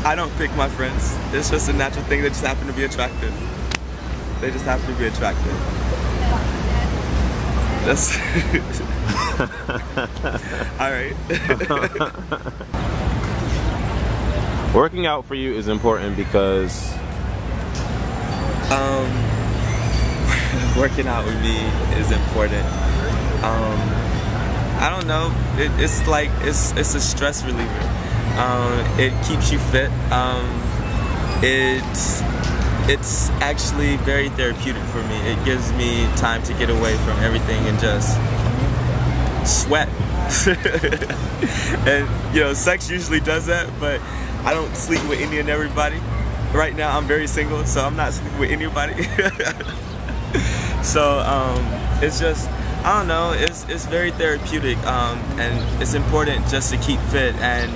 I don't pick my friends. It's just a natural thing. They just happen to be attractive. They just happen to be attractive. That's all right. Working out for you is important because working out with me is important. I don't know. It's like it's a stress reliever. It keeps you fit. It's actually very therapeutic for me. It gives me time to get away from everything and just sweat. And you know, sex usually does that, but I don't sleep with any and everybody. Right now I'm very single, so I'm not sleeping with anybody. So it's just, I don't know, it's very therapeutic, and it's important just to keep fit, and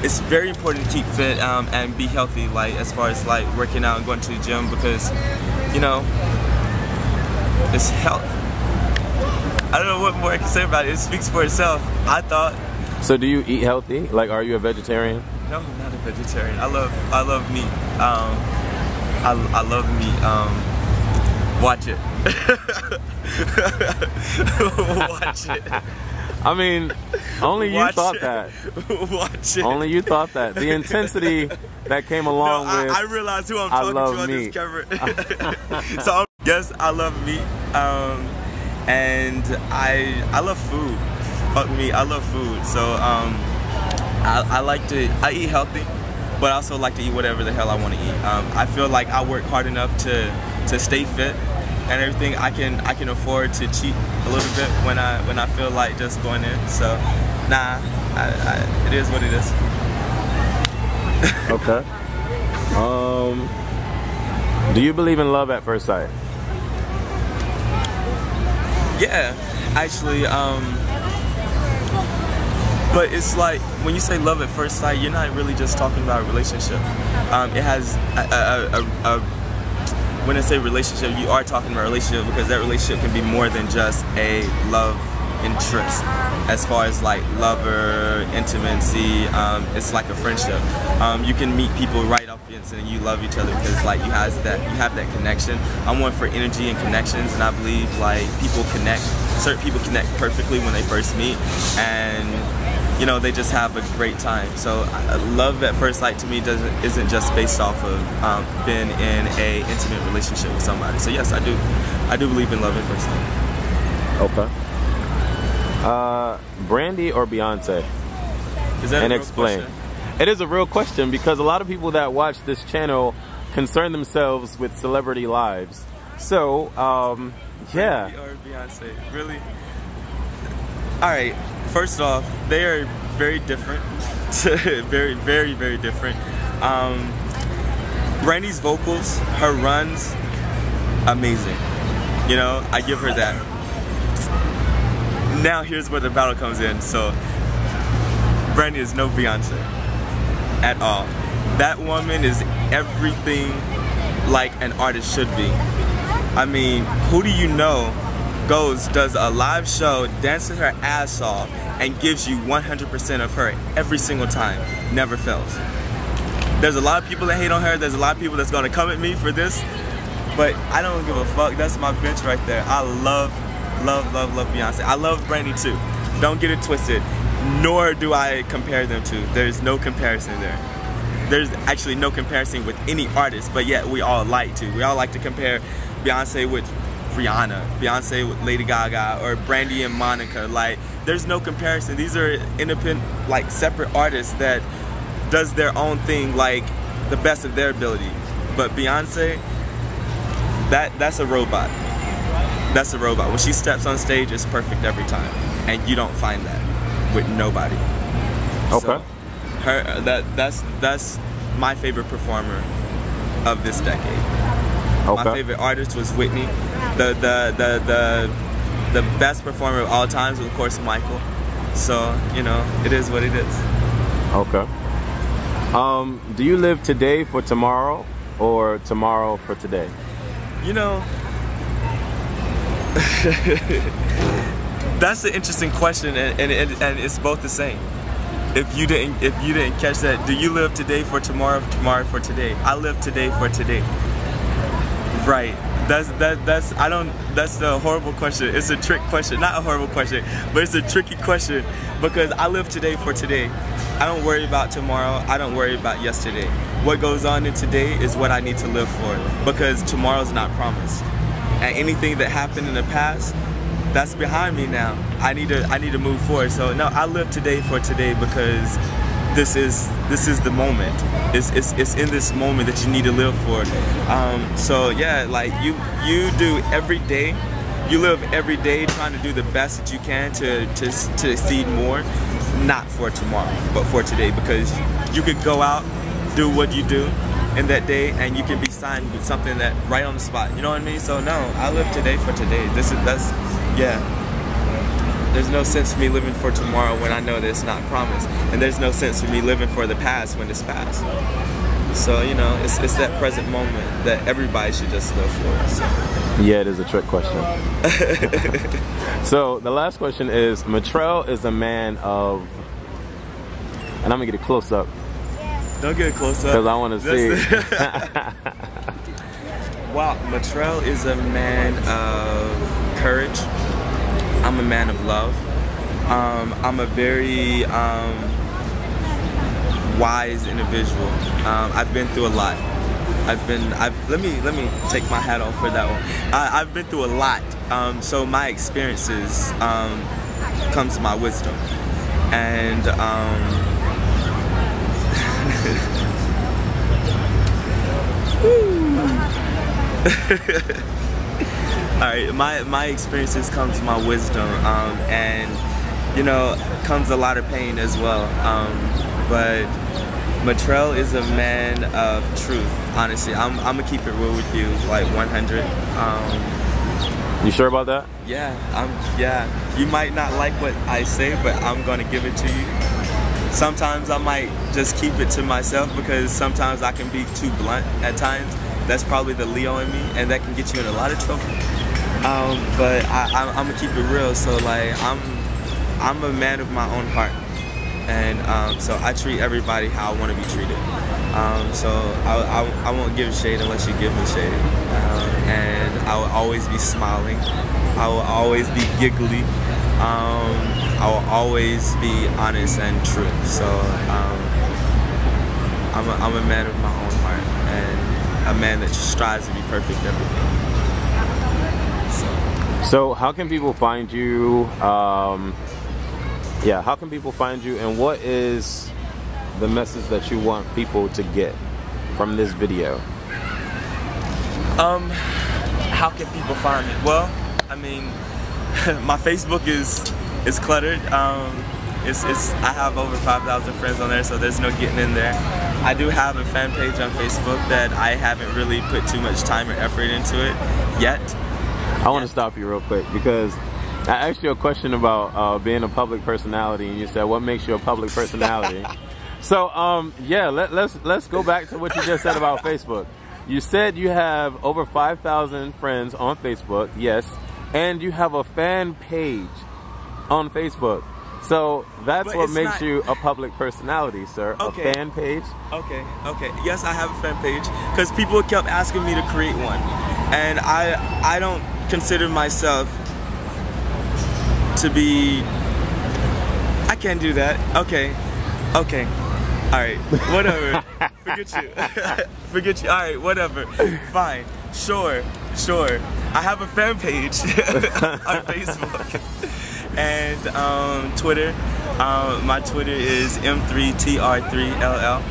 it's very important to keep fit and be healthy, like as far as like working out and going to the gym, because you know, it's health. I don't know what more I can say about it. It speaks for itself, I thought. So do you eat healthy? Like, are you a vegetarian? No, I'm not a vegetarian. I love meat. I love meat. Watch it. Watch it. I mean, only you thought that. Watch it. Only you thought that. The intensity that came along with I realize who I'm talking to on this camera. So yes, I love meat. And I love food. Fuck me, I love food. So I eat healthy, but I also like to eat whatever the hell I want to eat. I feel like I work hard enough to stay fit and everything. I can afford to cheat a little bit when I feel like just going in. So nah, it is what it is. Okay. Do you believe in love at first sight? Yeah, actually, but it's like when you say love at first sight, you're not really just talking about a relationship. It has when I say relationship, you are talking about a relationship, because that relationship can be more than just a love interest. As far as like lover, intimacy, it's like a friendship. You can meet people right off the instant and you love each other because like you have that connection. I'm one for energy and connections, and I believe like certain people connect perfectly when they first meet, and you know, they just have a great time. So love at first sight to me isn't just based off of being in a intimate relationship with somebody. So yes, I do believe in love at first sight. Okay. Brandy or Beyonce? Is that and a real explain. Question? It is a real question, because a lot of people that watch this channel concern themselves with celebrity lives. So, yeah. Brandy or Beyonce? Really? All right. First off, they are very different. very, very, very different. Brandy's vocals, her runs, amazing. You know, I give her that. Now here's where the battle comes in. So Brandy is no Beyonce at all. That woman is everything like an artist should be. I mean, who do you know does a live show, dances her ass off, and gives you 100% of her every single time, never fails. There's a lot of people that hate on her, there's a lot of people that's gonna come at me for this, but I don't give a fuck. That's my bitch right there. I love Beyonce. I love Brandy too. Don't get it twisted. Nor do I compare them to. There's no comparison there. There's actually no comparison with any artist, but yet we all like to. We all like to compare Beyonce with Rihanna, Beyonce with Lady Gaga, or Brandy and Monica. Like, there's no comparison. These are independent, like, separate artists that does their own thing, like, the best of their ability. But Beyonce, that's a robot. That's a robot. When she steps on stage, it's perfect every time, and you don't find that with nobody. Okay. So that's my favorite performer of this decade. Okay. My favorite artist was Whitney. The best performer of all times was, of course, Michael. So, you know, it is what it is. Okay. Do you live today for tomorrow or tomorrow for today? You know, that's an interesting question, and it's both the same. If you didn't catch that, do you live today for tomorrow, tomorrow for today? I live today for today. Right. That's the horrible question. It's a trick question. Not a horrible question, but it's a tricky question because I live today for today. I don't worry about tomorrow. I don't worry about yesterday. What goes on in today is what I need to live for because tomorrow's not promised. And anything that happened in the past, that's behind me now. I need to move forward. So no, I live today for today because this is the moment. It's in this moment that you need to live for. So yeah, like you do every day. You live every day trying to do the best that you can to exceed more, not for tomorrow, but for today. Because you could go out, do what you do in that day, and you can be signed with something that right on the spot. You know what I mean? So no, I live today for today. Yeah. There's no sense for me living for tomorrow when I know that it's not promised, and there's no sense for me living for the past when it's past. So you know, it's that present moment that everybody should just live for. So. Yeah, it is a trick question. So the last question is: Metrell is a man of, and I'm gonna get a close up. Don't get a close up because I want to see. Wow, Metrell is a man of courage. I'm a man of love. I'm a very wise individual. I've been through a lot. Let me take my hat off for that one. I've been through a lot. So my experiences comes my wisdom, and alright, my experiences comes my wisdom, and you know, comes a lot of pain as well. But Metrell is a man of truth. Honestly, I'm gonna keep it real with you, like 100. You sure about that? Yeah, yeah. You might not like what I say, but I'm gonna give it to you. Sometimes I might just keep it to myself because sometimes I can be too blunt at times. That's probably the Leo in me, and that can get you in a lot of trouble. But I'm gonna keep it real. So like, I'm a man of my own heart, and so I treat everybody how I want to be treated. So I won't give shade unless you give me shade, and I will always be smiling. I will always be giggly. I will always be honest and true. So I'm a man of my own heart, and a man that strives to be perfect every day. So how can people find you? Yeah, how can people find you, and what is the message that you want people to get from this video? How can people find me? Well, I mean, my Facebook is cluttered. I have over 5,000 friends on there, so there's no getting in there. I do have a fan page on Facebook that I haven't really put too much time or effort into it yet. I want to stop you real quick because I asked you a question about being a public personality, and you said, "What makes you a public personality?" So, yeah, let's go back to what you just said about Facebook. You said you have over 5,000 friends on Facebook, yes, and you have a fan page on Facebook. So that's what makes you a public personality, sir. Okay. A fan page. Okay. Yes, I have a fan page because people kept asking me to create one, and I don't consider myself to be. I can't do that. Okay. All right. Whatever. Forget you. Forget you. All right. Whatever. Fine. Sure. I have a fan page on Facebook. And Twitter, my Twitter is M3TR3LL,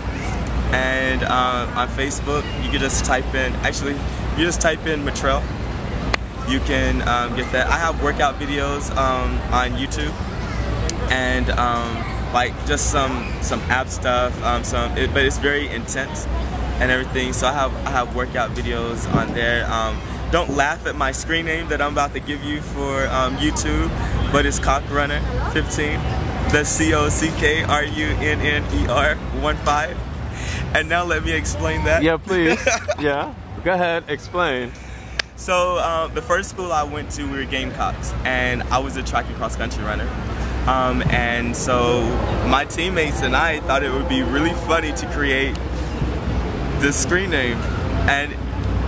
and on Facebook you can just type in, Metrell, you can get that. I have workout videos on YouTube, and like just some ab stuff, but it's very intense and everything. So I have workout videos on there. Don't laugh at my screen name that I'm about to give you for YouTube, but it's Cockrunner15. That's COCKRUNNER15. And now let me explain that. Yeah, please. Yeah, go ahead, explain. So the first school I went to, we were Gamecocks, and I was a track and cross country runner. And so my teammates and I thought it would be really funny to create this screen name, and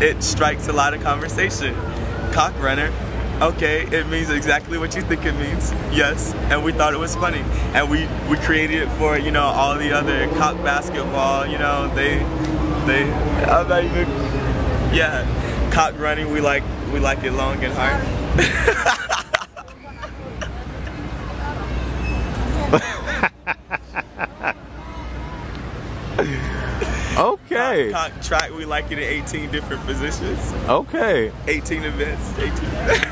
it strikes a lot of conversation. Cock runner. Okay, it means exactly what you think it means. Yes, and we thought it was funny, and we created it for, you know, all the other cock basketball. You know, I'm not even. Yeah, cock running. We like it long and hard. Okay. Cock track, we like it in 18 different positions. Okay. 18 events. 18.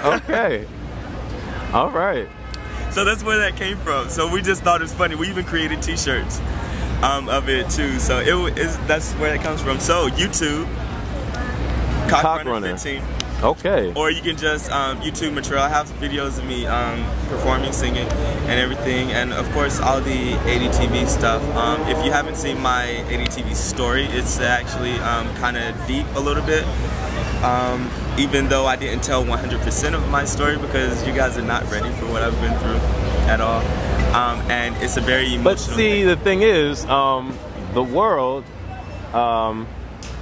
Okay. All right. So that's where that came from. So we just thought it was funny. We even created T-shirts of it too. So that's where it comes from. So YouTube, Cock Runner 15. Okay. Or you can just YouTube Metrell. I have videos of me performing, singing, and everything, and of course all the ADTV stuff. If you haven't seen my ADTV story, it's actually kind of deep a little bit. Even though I didn't tell 100% of my story because you guys are not ready for what I've been through at all. And it's a very emotional. But see, the thing is, the world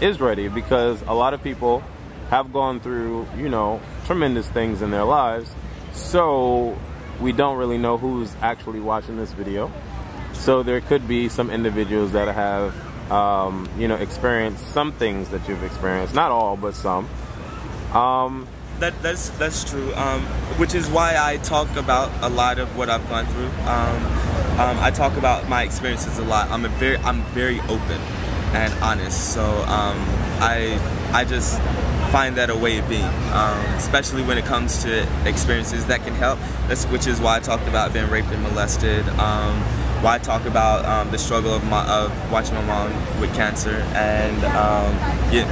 is ready because a lot of people have gone through, you know, tremendous things in their lives. So we don't really know who's actually watching this video. So there could be some individuals that have, you know, experienced some things that you've experienced. Not all, but some. That's true. Which is why I talk about a lot of what I've gone through. I talk about my experiences a lot. I'm very open and honest. So I just find that a way of being, especially when it comes to experiences that can help. Which is why I talked about being raped and molested. Why I talk about the struggle of watching my mom with cancer and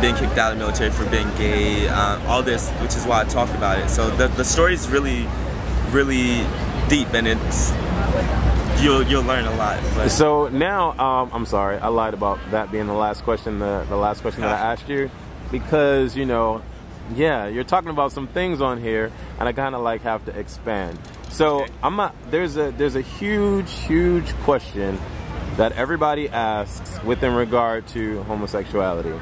being kicked out of the military for being gay. All this, which is why I talk about it. So the story is really, really deep, and it's you'll learn a lot. But. So now, I'm sorry, I lied about that being the last question. The last question that I asked you. Because, you know, yeah, you're talking about some things on here, and I kind of like have to expand. So okay. There's a huge question that everybody asks within regard to homosexuality,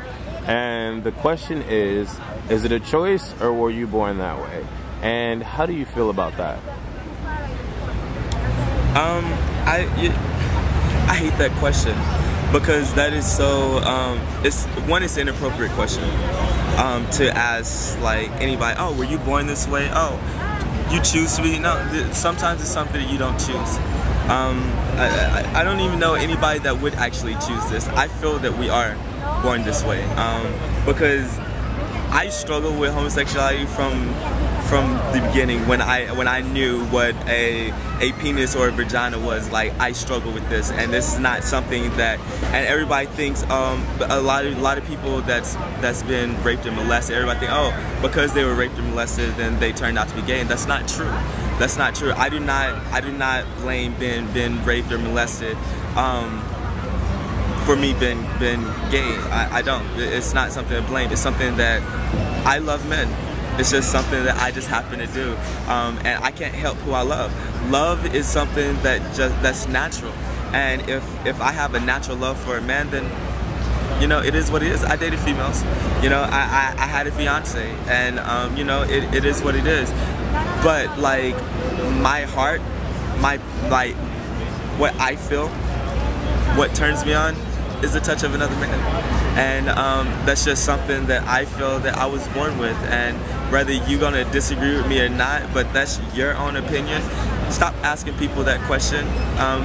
and the question is it a choice or were you born that way? And how do you feel about that? I hate that question. Because that is so, it's an inappropriate question to ask like anybody. Oh, were you born this way? Oh, you choose to be? No, sometimes it's something that you don't choose. I don't even know anybody that would actually choose this. I feel that we are born this way because I struggle with homosexuality from the beginning. When I knew what a penis or a vagina was, like I struggle with this, and this is not something that, and everybody thinks a lot of people that's been raped and molested, everybody think, oh, because they were raped and molested then they turned out to be gay, and that's not true. That's not true. I do not blame being raped or molested for me being gay. I don't. It's not something to blame. It's something that I love men. It's just something that I just happen to do, and I can't help who I love. Love is something that's natural, and if I have a natural love for a man, then you know it is what it is. I dated females, you know. I had a fiance, and you know it is what it is. But like my heart, what I feel, what turns me on, is the touch of another man, and that's just something that I feel that I was born with. And whether you're gonna disagree with me or not, but that's your own opinion. Stop asking people that question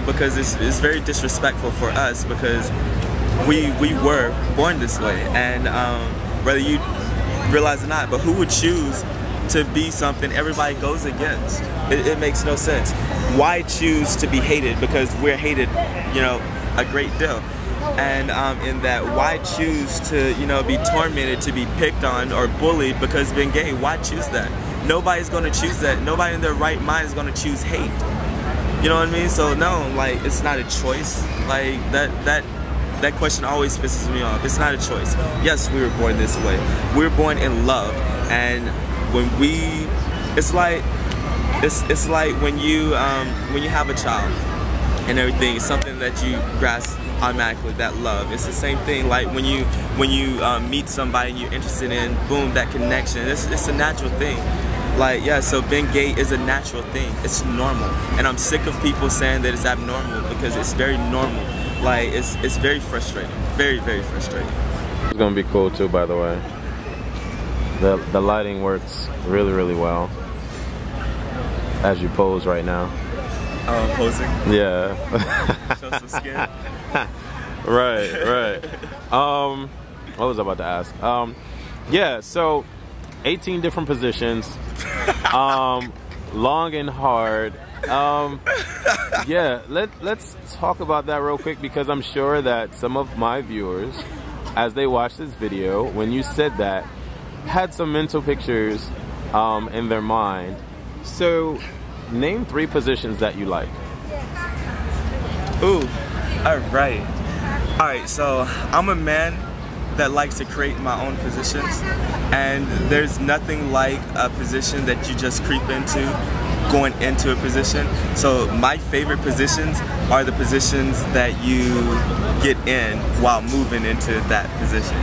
because it's very disrespectful for us, because we were born this way, and whether you realize it or not. But who would choose to be something everybody goes against? It makes no sense. Why choose to be hated? Because we're hated, you know, a great deal. And in that, why choose to, you know, be tormented, to be picked on or bullied because being gay? Why choose that? Nobody's gonna choose that. Nobody in their right mind is gonna choose hate. You know what I mean? So no, like, it's not a choice. Like that question always pisses me off. It's not a choice. Yes, we were born this way. We were born in love, and when it's like it's like when you have a child and everything, something that you grasp automatically, that love. It's the same thing like when you meet somebody and you're interested in, boom, that connection. It's a natural thing. Like, yeah, so being gay is a natural thing. It's normal. And I'm sick of people saying that it's abnormal, because it's very normal. Like, it's very frustrating. Very, very frustrating. It's gonna be cool too, by the way. The lighting works really, really well as you pose right now. Oh, I'm posing? Yeah. Show some skin. Right. What was I about to ask? Yeah, so 18 different positions. Long and hard. Yeah, let's talk about that real quick, because I'm sure that some of my viewers, as they watch this video, when you said that, had some mental pictures in their mind. So name 3 positions that you like. Ooh, alright, so I'm a man that likes to create my own positions, and there's nothing like a position that you just creep into going into a position. So my favorite positions are the positions that you get in while moving into that position.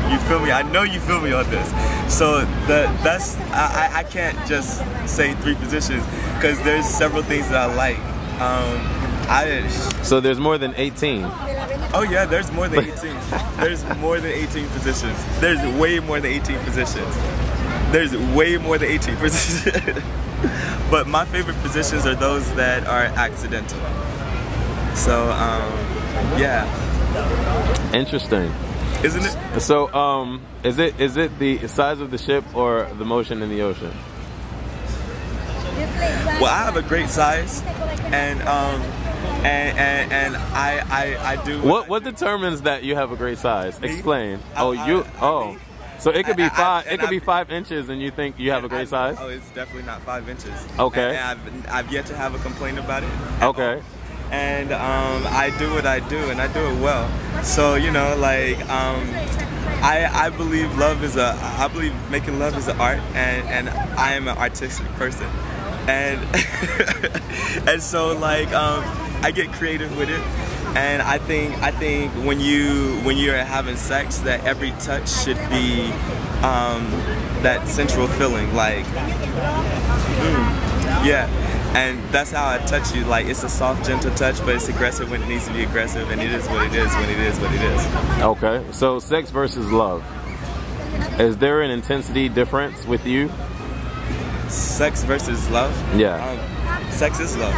You feel me? I know you feel me on this. So I can't just say 3 positions, because there's several things that I like. So there's more than 18. Oh yeah, there's more than 18. There's more than 18 positions. There's way more than 18 positions. There's way more than 18 positions. But my favorite positions are those that are accidental. So yeah. Interesting. Isn't it? So is it the size of the ship or the motion in the ocean? Well, I have a great size, and I do. What determines that you have a great size? Explain. So it could be 5 inches, and you think you have a great size? Oh, it's definitely not 5 inches. Okay. And I've yet to have a complaint about it. Okay. And I do what I do, and I do it well. So like I believe making love is an art, and I am an artistic person, and and so like I get creative with it. And I think when you're having sex, that every touch should be that sensual feeling, like yeah. And that's how I touch you. Like, it's a soft, gentle touch, but it's aggressive when it needs to be aggressive, and it is what it is when it is what it is. Okay, so sex versus love. Is there an intensity difference with you? Sex versus love? Yeah. Sex is love.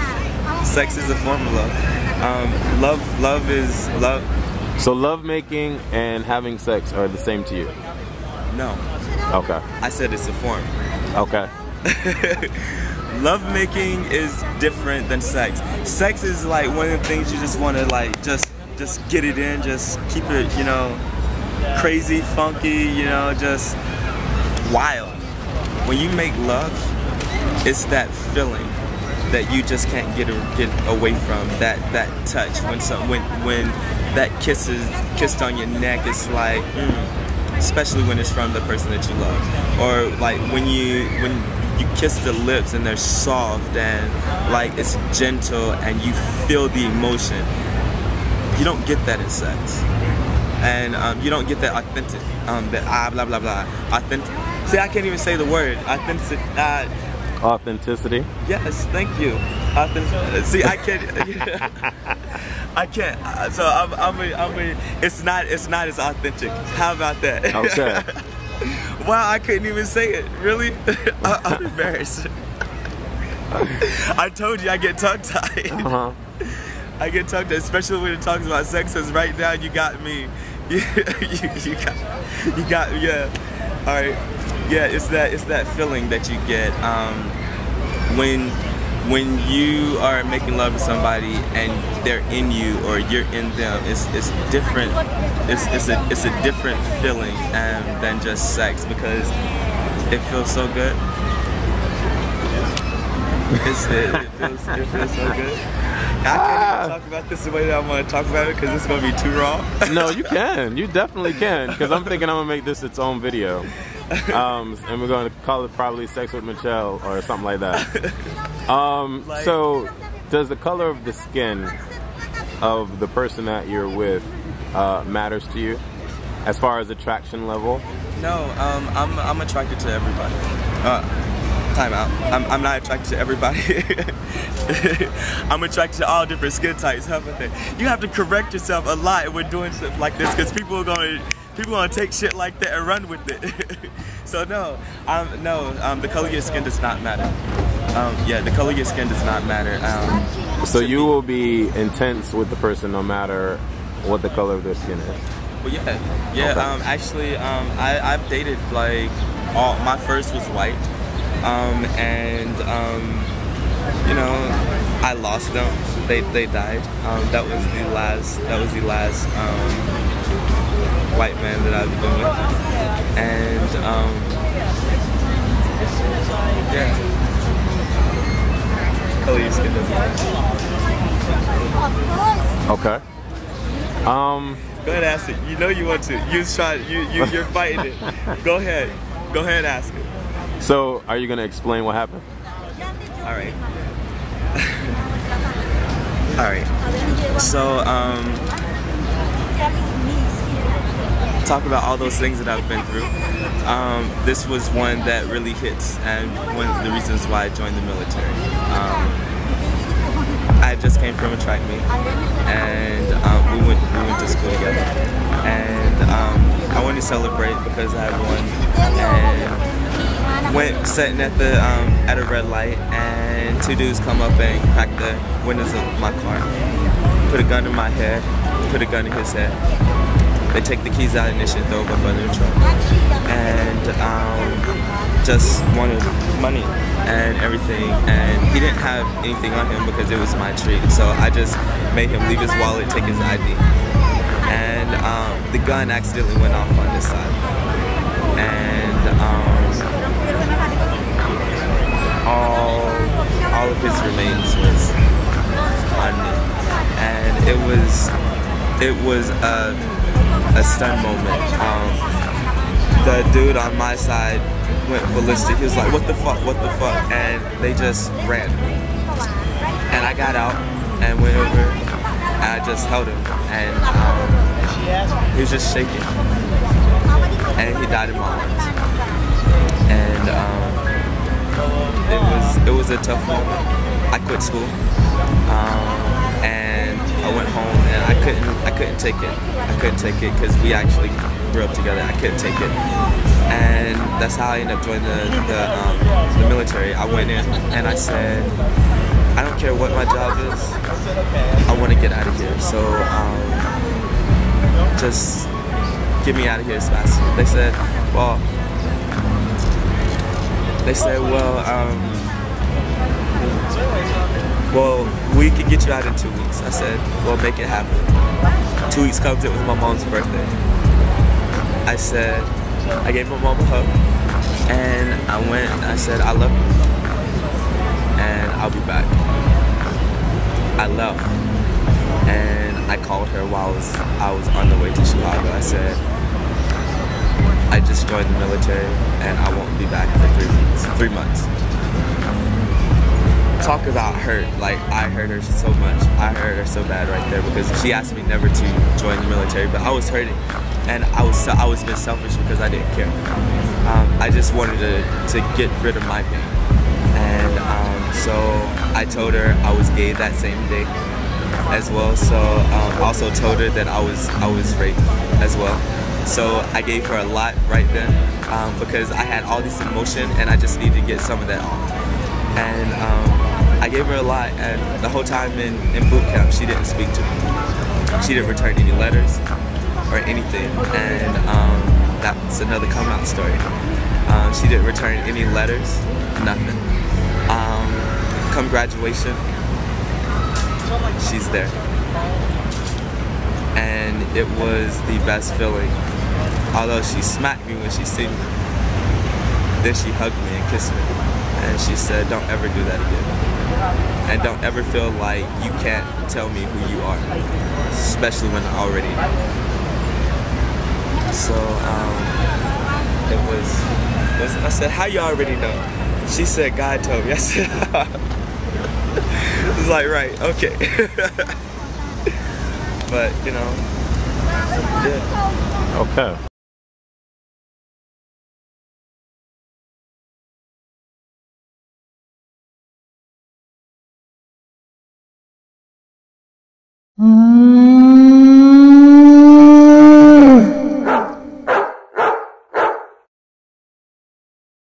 Sex is a form of love. Love is love. So love making and having sex are the same to you? No. Okay. I said it's a form. Okay. Love making is different than sex. Sex is like one of the things you just want to like just get it in, just keep it, crazy, funky, just wild. When you make love, it's that feeling that you just can't get away from. That touch when that kissed on your neck, it's like especially when it's from the person that you love, or like when you kiss the lips and they're soft and like it's gentle and you feel the emotion. You don't get that in sex, and you don't get that authentic, blah blah blah, authentic. See, I can't even say the word authentic. Authenticity. Yes, thank you. Authentic. See, I can't. I can't. So it's not as authentic. How about that? Okay. Wow, I couldn't even say it. Really? I'm embarrassed. I told you I get tongue-tied. I get tongue-tied, especially when it talks about sex, because right now you got me. you got yeah. All right. Yeah, it's that feeling that you get when you are making love with somebody and they're in you or you're in them. It's different. It's a different feeling than just sex, because it feels so good. It feels so good. I can't even talk about this the way that I want to talk about it, because it's going to be too raw. No, you can. You definitely can, because I'm thinking I'm going to make this its own video. And we're going to call it probably Sex with Metrell or something like that. So, does the color of the skin of the person that you're with matters to you as far as attraction level? No, I'm attracted to everybody. Time out. I'm not attracted to everybody. I'm attracted to all different skin types. How about that? You have to correct yourself a lot when doing stuff like this, because people are gonna take shit like that and run with it. So no, the color of your skin does not matter. Yeah, the color of your skin does not matter. So you will be intense with the person no matter what the color of their skin is. Well, yeah. Okay. Actually, I've dated like my first was white. You know, I lost them. They died. That was the last white man that I've been with. And yeah. Color your skin doesn't matter. Okay. Go ahead, ask it. You know you want to. You're fighting it. Go ahead, ask it. So, are you gonna explain what happened? All right. All right. So, talk about all those things that I've been through. This was one that really hits, and one of the reasons why I joined the military. I just came from a track meet, and we went to school together, and I wanted to celebrate because I had won, and went sitting at a red light, and two dudes come up and crack the windows of my car, put a gun in my head, put a gun in his head. They take the keys out of ignition, throw them up under the truck, and just wanted money and everything, and he didn't have anything on him because it was my treat, so I just made him leave his wallet, take his ID, and the gun accidentally went off on this side, and all of his remains was on me, and it was a stun moment. The dude on my side went ballistic. He was like, what the fuck, and they just ran. And I got out and went over and I just held him, and he was just shaking, and he died in my arms. And it was a tough moment. I quit school, and I went home, and I couldn't take it. I couldn't take it because we actually grew up together. I couldn't take it, and that's how I ended up joining the military. I went in and I said, I don't care what my job is, I want to get out of here. So just get me out of here as fast. They said, well, we could get you out in 2 weeks. I said, well, make it happen. 2 weeks comes, it was my mom's birthday. I said, I gave my mom a hug, and I went and I said, I love you, and I'll be back. I left, and I called her while I was on the way to Chicago. I said, I just joined the military, and I won't be back for 3 months. Talk about hurt, like I hurt her so much. I hurt her so bad right there because she asked me never to join the military, but I was hurting, and I was being selfish because I didn't care. I just wanted to get rid of my pain, and so I told her I was gay that same day as well. So also told her that I was raped as well. So I gave her a lot right then because I had all this emotion and I just needed to get some of that off. And I gave her a lot, and the whole time in boot camp, she didn't speak to me. She didn't return any letters or anything, and that's another come out story. She didn't return any letters, nothing. Come graduation, she's there. And it was the best feeling. Although she smacked me when she seen me, then she hugged me and kissed me. And she said, don't ever do that again. And don't ever feel like you can't tell me who you are, especially when I already know. So, I said, how you already know? She said, God told me. I said, it's like, right, okay. But, you know, yeah. Okay. Mm-hmm.